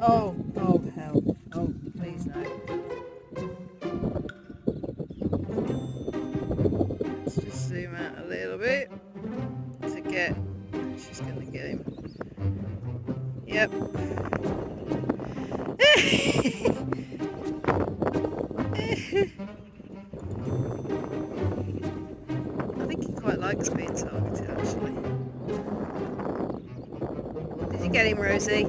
Oh, hell. Oh, please no. Let's just zoom out a little bit to get. She's gonna get him. Yep. I think he quite likes being targeted, actually. Did you get him, Rosie?